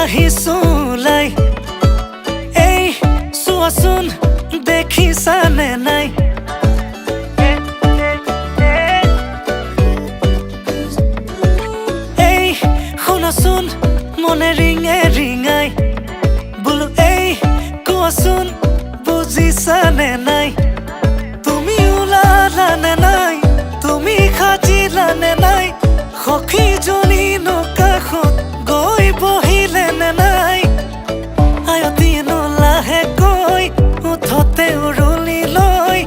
আহিছোলাই এই চোৱাচোন দেখিছানে নাই এই শুনাচোন মনে ৰিঙে ৰিঙাই বোলো এই কোৱাচোন বুজিছানে নাই তুমি ওলালানে নাই তুমি সাজিলানে নাই সখীজনী কাষত গৈ বহিলেনে নাই আয়তীনো লাহেকৈ উঠতে উৰুলি লৈ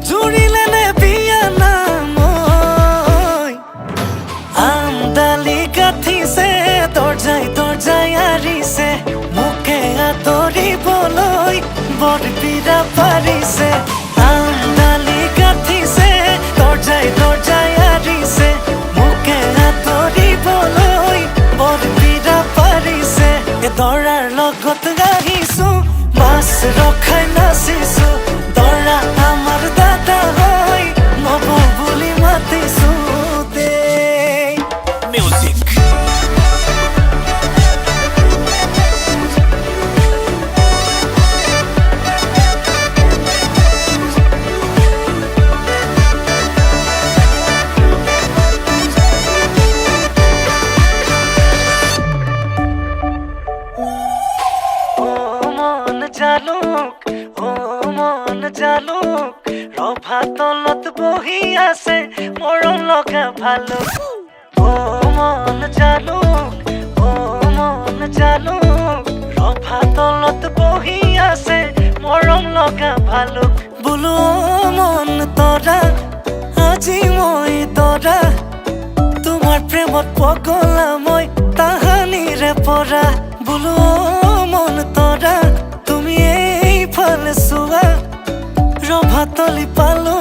জুৰিলেনে বিয়া নামৈ আমডালি গাঠিছে দৰ্জাই দৰ্জাই আৰিছে মোকে আদৰিবলৈ বৰপীৰা পাৰিছে আমডালি গাঠিছে দৰ্জাই দৰ্জাই আৰিছে মোকে আদৰিবলৈ বৰপীৰা পাৰিছে দৰাৰ লগত আহিছো মাছ ৰখাই নাচিছো দৰা আমাৰ দাদা হয় নব বুলি মাতিছো দেই মিউজিক জালুক ৰভা তলত বহি আছে মৰম লগা ভালুক মন জালুক ৰভা তলত বহি আছে মৰম লগা ভালুক বোলো মন তৰা আজি মই তৰা তোমাৰ প্ৰেমত পগলা মই তাহানিৰে পৰা বোলো মন তৰা তুমি এইফালে চোৱা ৰভা তলি পালো